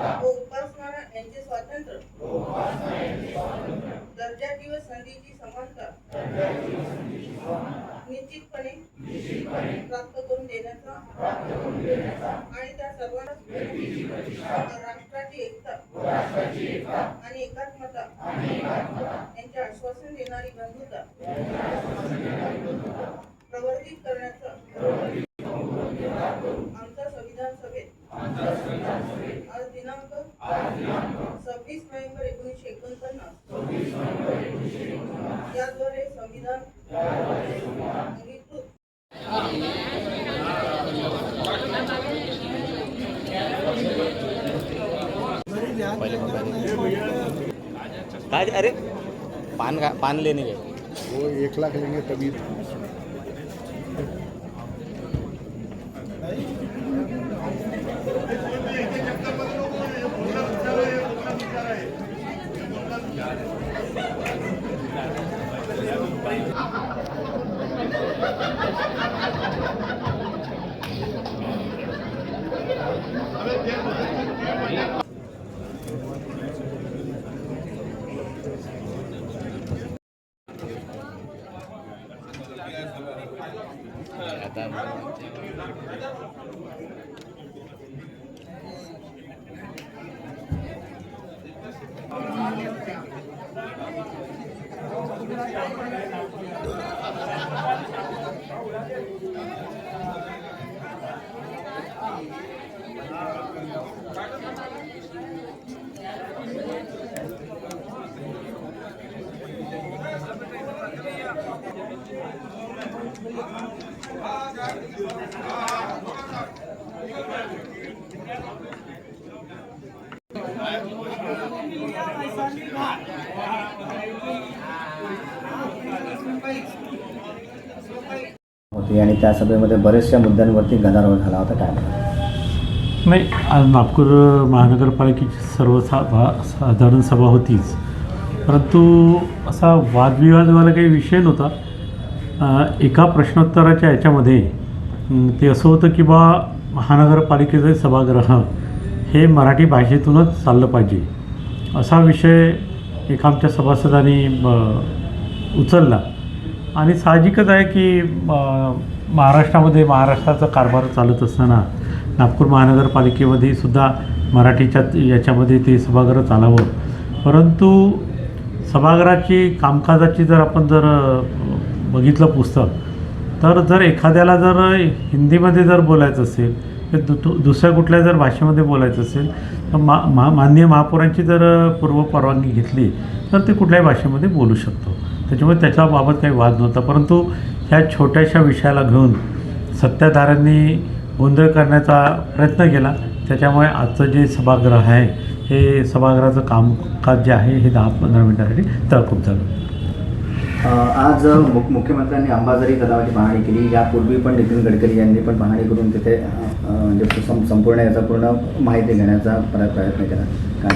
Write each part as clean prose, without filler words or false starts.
व उपासना यांचे स्वातंत्र्य दर्जाची व संधीची समानता निश्चितपणे प्राप्त करून देण्याचा आणि त्या सर्वांना राष्ट्राची एकता आणि एकात्मता यांचे आश्वासन देणारी बंधुता प्रवर्धित करण्याचा आमचा संविधान सभेत आज दिनांक 26 नोव्हेंबर 1949 याद्वारे संविधान अंगीकृत अरे पान लेने गए वो 1 लाख लेंगे तभी। होती आणि त्या सभेमध्ये बऱ्याचशा मुद्द्यांवरती गदारोळ झाला होता. काय नाही, आज नागपूर महानगरपालिकेची साधारण सभा होतीच, परंतु असा वादविवादवाला काही विषय नव्हता. एका प्रश्नोत्तराच्या याच्यामध्ये ते असं होतं की महानगरपालिकेचे सभागृह हे मराठी भाषेतूनच चाललं पाहिजे असा विषय एका आमच्या सभासदांनी उचलला. आणि साहजिकच आहे की महाराष्ट्राचा कारभार चालत असताना नागपूर महानगरपालिकेमध्ये सुद्धा मराठीच्या याच्यामध्ये ते सभागृह चालावं. परंतु सभागृहाची कामकाजाची जर आपण बघितलं पुस्तक, तर जर एखाद्याला जर हिंदीमध्ये जर बोलायचं असेल तर दुसऱ्या कुठल्या जर भाषेमध्ये बोलायचं असेल तर माननीय महापौरांची जर पूर्व परवानगी घेतली तर ते कुठल्याही भाषेमध्ये बोलू शकतो. त्याच्यामुळे त्याच्याबाबत काही वाद नव्हता. परंतु ह्या छोट्याशा विषयाला घेऊन सत्ताधाऱ्यांनी गोंधळ करण्याचा प्रयत्न केला. त्याच्यामुळे आजचं जे सभागृह आहे हे सभागृहाचं कामकाज जे आहे हे 10-15 मिनिटांसाठी तहकूब झालं. आज मुख्यमंत्र्यांनी अंबाझरी तलावाची पाहणी केली. यापूर्वी पण नितीन गडकरी यांनी पण पाहणी करून तिथे म्हणजे संपूर्ण याचा पूर्ण माहिती घेण्याचा प्रयत्न केला. काय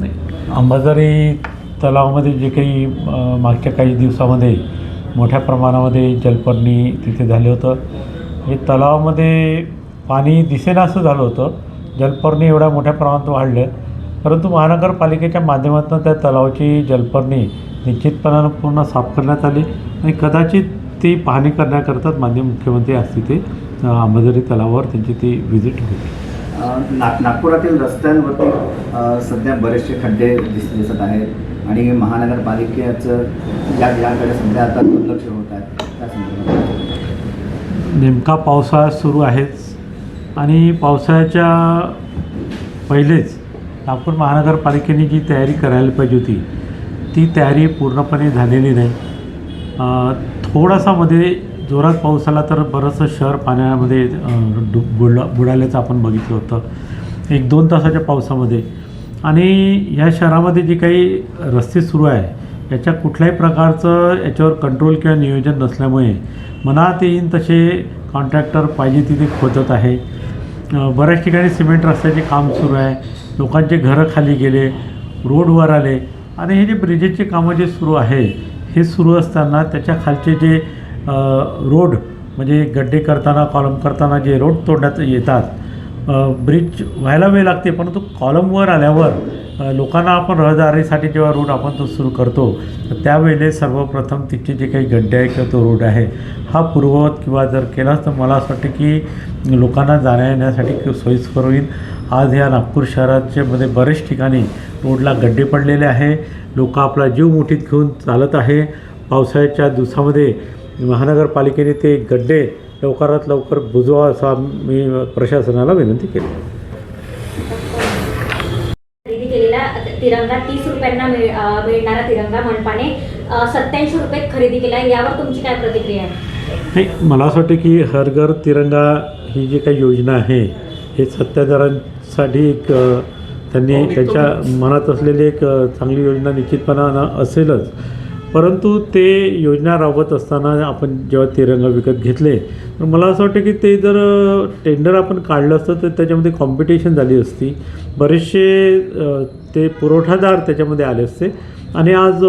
नाही, अंबाझरी तलावामध्ये जे काही मागच्या काही दिवसामध्ये मोठ्या प्रमाणामध्ये जलपर्णी तिथे झाले होतं. हे तलावामध्ये पाणी दिसेनासं झालं होतं. जलपर्णी एवढ्या मोठ्या प्रमाणात वाढलं, परंतु महानगरपालिकेच्या माध्यमातून त्या तलावाची जलपर्णी निश्चितपणानं पूर्ण साफ करण्यात आली आणि कदाचित ती पाहणी करण्याकरताच माननीय मुख्यमंत्री आज तिथे अंबाझरी तलावावर त्यांची ती व्हिजिट होती. नागपुरातील रस्त्यांवरती सध्या बरेचसे खड्डे दिसत आहेत आणि महानगरपालिकेचं याकडे सध्या आता दुर्लक्ष होत आहे. त्या संदर्भात नेमका पावसाळा सुरू आहेच आणि पावसाळ्याच्या पहिलेच नागपूर महानगरपालिकेने जी तयारी करायला पाहिजे होती ती तयारी पूर्णपणे झालेली नाही. थोडासा मध्ये जोरात पाऊस आला तर बरंचसं शहर पाण्यामध्ये बुडाल्याचं आपण बघितलं होतं 1-2 तासाच्या पावसामध्ये. आणि ह्या शहरामध्ये जी काही रस्ते सुरू आहे याच्या कुठल्याही प्रकारचं याच्यावर कंट्रोल किंवा नियोजन नसल्यामुळे मनात येईन तसे कॉन्ट्रॅक्टर पाहिजे तिथे खोदत आहे. बऱ्याच ठिकाणी सिमेंट रस्त्याचे काम सुरू आहे. लोकांचे घरं खाली गेले, रोडवर आले आणि हे जे ब्रिजेसचे कामं जे सुरू आहे हे सुरू असताना त्याच्या खालचे जे रोड म्हणजे गड्डे करताना कॉलम करताना जे रोड तोडण्यात येतात ब्रिज व्हायला वेळ लागते, परंतु कॉलमवर आल्यावर लोकांना आपण रहदारीसाठी जेव्हा रूट आपण तो सुरू करतो तर त्यावेळेस सर्वप्रथम तिचे जे काही गड्डे आहे किंवा तो रोड आहे हा पूर्ववत किंवा जर केलाच तर मला असं वाटतं की लोकांना जाण्या येण्यासाठी सोयीस्कर होईल. आज या नागपूर शहराच्यामध्ये बरेच ठिकाणी रोडला गड्डे पडलेले आहे. लोक आपला जीव मुठीत घेऊन चालत आहे. पावसाळ्याच्या दिवसामध्ये महानगरपालिकेने ते गड्डे लवकरात लवकर बुजवा असा मी प्रशासनाला विनंती केली. खरेदी केलेला तिरंगा 30 रुपयांना मिळणारा तिरंगा मनपाने 87 रुपयात खरेदी केला, यावर तुमची काय प्रतिक्रिया आहे? नाही, मला असं वाटतं की हर घर तिरंगा ही जी काही योजना आहे हे सत्ताधाऱ्यांसाठी एक त्यांनी त्यांच्या मनात असलेली एक चांगली योजना निश्चितपणानं असेलच, परंतु ते योजना राबवत असताना आपण जेव्हा तिरंगा विकत घेतले तर मला असं वाटतं की ते जर टेंडर आपण काढलं असतं तर त्याच्यामध्ये कॉम्पिटिशन झाली असती, बरेचसे ते पुरवठादार त्याच्यामध्ये आले असते आणि आज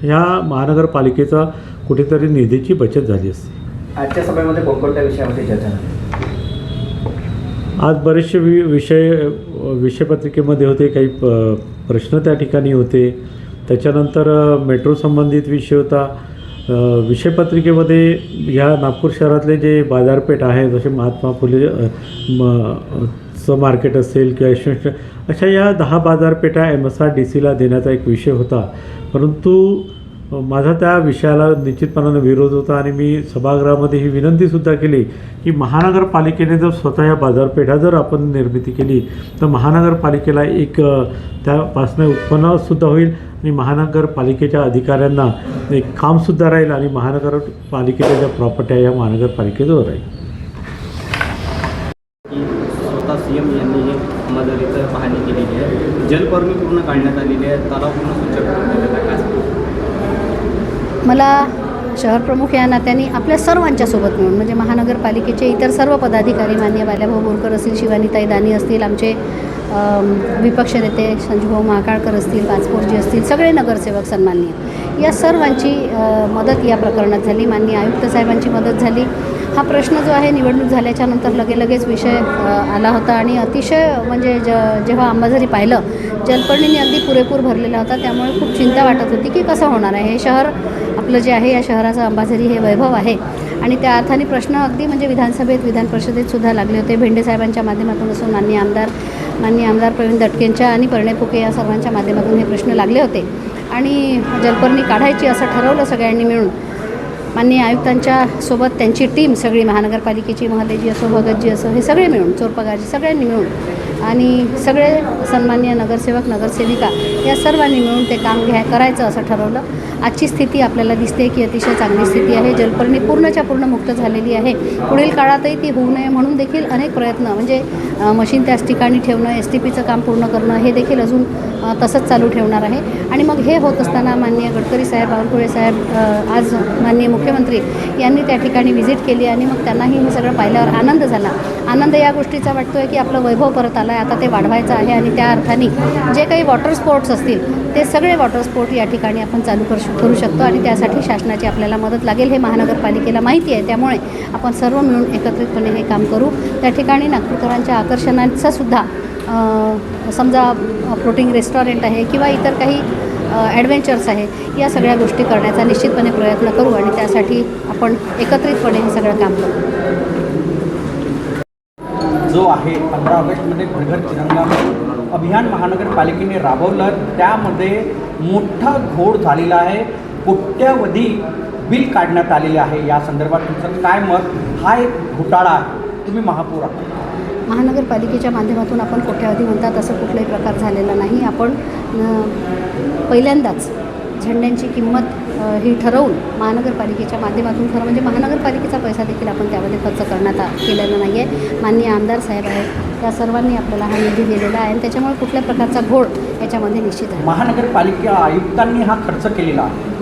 ह्या महानगरपालिकेचा कुठेतरी निधीची बचत झाली असते. आजच्या सभेमध्ये कोणकोणत्या विषयामध्ये चर्चा झाली? आज बरेचसे विषयपत्रिकेमध्ये होते, काही प्रश्न त्या ठिकाणी होते. त्याच्यानंतर मेट्रो संबंधित विषय होता. विषयपत्रिकेमध्ये ह्या नागपूर शहरातले जे बाजारपेठ आहे जसे महात्मा फुले चं मार्केट असेल किंवा यशवंत अशा या 10 बाजारपेठा MSRDCला देण्याचा एक विषय होता, परंतु माझा त्या विषयाला निश्चितपणानं विरोध होता आणि मी सभागृहामध्ये ही विनंतीसुद्धा केली की महानगरपालिकेने जर स्वतः या बाजारपेठा जर आपण निर्मिती केली तर महानगरपालिकेला एक त्यापासून उत्पन्नसुद्धा होईल आणि महानगरपालिकेच्या अधिकाऱ्यांना एक कामसुद्धा राहील आणि महानगरपालिकेच्या ज्या प्रॉपर्टी आहे या महानगरपालिकेजवळ राहील. स्वतः CM यांनी हे अंबाझरीचं पाहणी केलेली आहे. जलपर्णी पूर्ण काढण्यात आलेली आहे, तलाव पूर्ण स्वच्छ करण्यात आलेला आहे. मला शहरप्रमुख या नात्याने आपल्या सर्वांच्या सोबत मिळून म्हणजे महानगरपालिकेचे इतर सर्व पदाधिकारी माननीय बाल्याभाऊ बोरकर असतील, शिवानीताई दानी असतील, आमचे विपक्ष नेते संजूभाऊ महाकाळकर असतील, पाचपोरजी असतील, सगळे नगरसेवक सन्माननीय या सर्वांची मदत या प्रकरणात झाली. माननीय आयुक्त साहेबांची मदत झाली. हा प्रश्न जो आहे निवडणूक झाल्याच्यानंतर लगेच विषय आला होता आणि अतिशय म्हणजे जेव्हा अंबाझरी पाहिलं जलपर्णीने अगदी पुरेपूर भरलेला होता, त्यामुळे खूप चिंता वाटत होती की कसं होणार आहे. हे शहर आपलं जे आहे या शहराचं अंबाझरी हे वैभव आहे आणि त्या अर्थाने प्रश्न अगदी म्हणजे विधानसभेत विधान परिषदेतसुद्धा लागले होते. भेंडे साहेबांच्या माध्यमातून असून माननीय आमदार प्रवीण दटकेंच्या आणि परिणय फुके या सर्वांच्या माध्यमातून हे प्रश्न लागले होते आणि जलपर्णी काढायची असं ठरवलं सगळ्यांनी मिळून. माननीय आयुक्तांच्या सोबत त्यांची टीम सगळी महानगरपालिकेची महालेजी असो, भगतजी असो, हे सगळे मिळून, चोरपगारजी सगळ्यांनी मिळून आणि सगळे सन्माननीय नगरसेवक नगरसेविका या सर्वांनी मिळून ते काम करायचं असं ठरवलं. आजची स्थिती आपल्याला दिसते की अतिशय चांगली स्थिती आहे. जलपर्णी पूर्णच्या पूर्ण मुक्त झालेली आहे. पुढील काळातही ती होऊ नये म्हणून देखील अनेक प्रयत्न म्हणजे मशीन त्याच ठिकाणी ठेवणं, STPचं काम पूर्ण करणं हे देखील अजून तसंच चालू ठेवणार आहे. आणि मग हे होत असताना माननीय गडकरी साहेब, बावनकुळे साहेब, आज माननीय मुख्यमंत्री यांनी त्या ठिकाणी व्हिजिट केली आणि मग त्यांनाही हे सगळं पाहिल्यावर आनंद झाला. आनंद या गोष्टीचा वाटतो आहे की आपलं वैभव परत आलं आहे, आता ते वाढवायचं आहे आणि त्या अर्थाने जे काही वॉटर स्पोर्ट्स असतील ते सगळे वॉटर स्पोर्ट या ठिकाणी आपण चालू करू शकतो आणि त्यासाठी शासनाची आपल्याला मदत लागेल हे महानगरपालिकेला माहिती आहे. त्यामुळे आपण सर्व मिळून एकत्रितपणे हे काम करू. त्या ठिकाणी नागपूरकरांच्या आकर्षणाचा सुद्धा समजा फ्लोटिंग रेस्टॉरंट आहे किंवा इतर काही ॲडव्हेंचर्स आहे, या सगळ्या गोष्टी करण्याचा निश्चितपणे प्रयत्न करू आणि त्यासाठी आपण एकत्रितपणे हे सगळं काम करू. जो आहे 15 ऑगस्टमध्ये घर तिरंगा अभियान महानगरपालिकेने राबवलं, त्यामध्ये मोठा घोळ झालेला आहे. कोट्यवधी बिल काढण्यात आलेले आहे. या संदर्भात तुमचं काय मत? हा एक घोटाळा आहे. तुम्ही महापौर आहात. महानगरपालिकेच्या माध्यमातून आपण कोट्यावधी म्हणतात असं कुठलाही प्रकार झालेला नाही. आपण पहिल्यांदाच झेंड्यांची किंमत ही ठरवून महानगरपालिकेच्या माध्यमातून, खरं म्हणजे महानगरपालिकेचा पैसा देखील आपण त्यामध्ये खर्च केलेला नाही आहे. माननीय आमदार साहेब आहेत, त्या सर्वांनी आपल्याला हा निधी दिलेला आहे आणि त्याच्यामुळे कुठल्या प्रकारचा घोळ याच्यामध्ये निश्चित आहे. महानगरपालिका आयुक्तांनी हा खर्च केलेला आहे.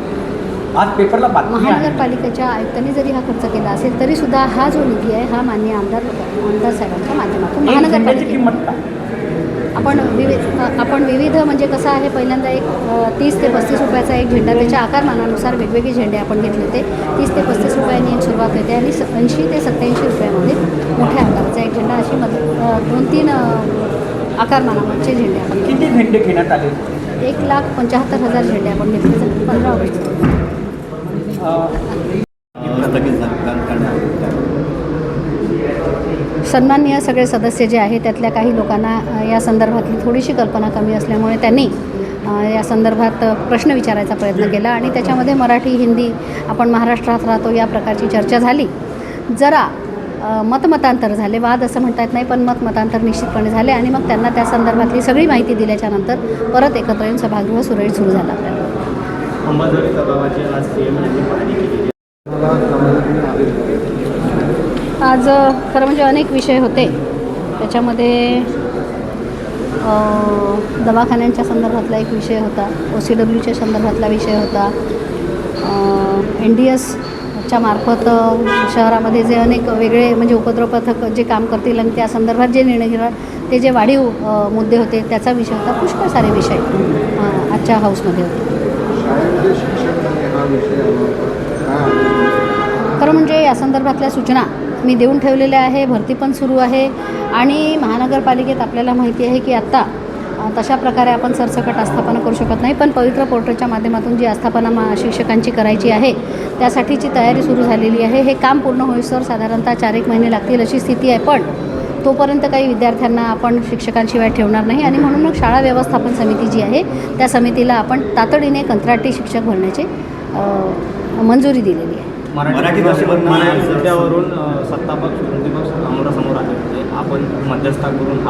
आज पेपरला बातमी आहे. महानगरपालिकेच्या आयुक्तांनी जरी हा खर्च केला असेल तरीसुद्धा हा जो निधी आहे हा माननीय आमदार साहेबांच्या माध्यमातून महानगरपालिकेची किंमत काय? आपण विविध म्हणजे कसं आहे, पहिल्यांदा एक 30 ते 35 रुपयाचा एक झेंडा, त्याच्या आकारमानानुसार वेगवेगळे झेंडे आपण घेतले होते. 30 ते 35 रुपयांनी एक सुरुवात होते आणि 80 ते 87 रुपयामध्ये मोठ्या आकाराचा एक झेंडा अशी 2-3 आकारमानाचे झेंडे आपण घेतले. किती झेंडे घेण्यात आले? 1,75,000 झेंडे आपण घेतले 15 ऑगस्ट. सन्माननीय सगळे सदस्य जे आहे त्यातल्या काही लोकांना या संदर्भातली थोडीशी कल्पना कमी असल्यामुळे त्यांनी या संदर्भात प्रश्न विचारायचा प्रयत्न केला आणि त्याच्यामध्ये मराठी हिंदी आपण महाराष्ट्रात राहतो या प्रकारची चर्चा झाली. जरा मतमतांतर झाले, वाद असं म्हणता येत नाही पण मतमतांतर निश्चितपणे झाले आणि मग त्यांना त्या संदर्भातली सगळी माहिती दिल्याच्यानंतर परत एकत्र येऊन सभागृह सुरळीत सुरू झालं आपल्याला. अंबाझरी तलावाची आज सीएम यांनी पाहणी केली. आज खरं म्हणजे अनेक विषय होते. त्याच्यामध्ये दवाखान्यांच्या संदर्भातला एक विषय होता, OCWच्या संदर्भातला विषय होता, NDSच्या मार्फत शहरामध्ये जे अनेक वेगळे म्हणजे उपद्रव पथक जे काम करतील आणि त्या संदर्भात जे निर्णय घेणार ते जे वाढीव मुद्दे होते त्याचा विषय होता. पुष्कळ सारे विषय आजच्या हाऊसमध्ये होते. खरं म्हणजे या संदर्भातल्या सूचना मी देऊन ठेवलेल्या आहे. भरती पण सुरू आहे आणि महानगरपालिकेत आपल्याला माहिती आहे की आत्ता तशा प्रकारे आपण सरसकट आस्थापना करू शकत नाही, पण पवित्र पोर्टलच्या माध्यमातून जी आस्थापना शिक्षकांची करायची आहे त्यासाठीची तयारी सुरू झालेली आहे. हे काम पूर्ण होईस्तोवर साधारणतः 4-1 महिने लागतील अशी स्थिती आहे, पण तोपर्यंत काही विद्यार्थ्यांना आपण शिक्षकांशिवाय ठेवणार नाही आणि म्हणून मग शाळा व्यवस्थापन समिती जी आहे त्या समितीला आपण तातडीने कंत्राटी शिक्षक भरण्याची मंजुरी दिलेली आहे. मराठी भाषेवर मुद्द्यावरून सत्तापक्ष विरोधी पक्ष समोरासमोर आले होते. आपण मध्यस्थाकडून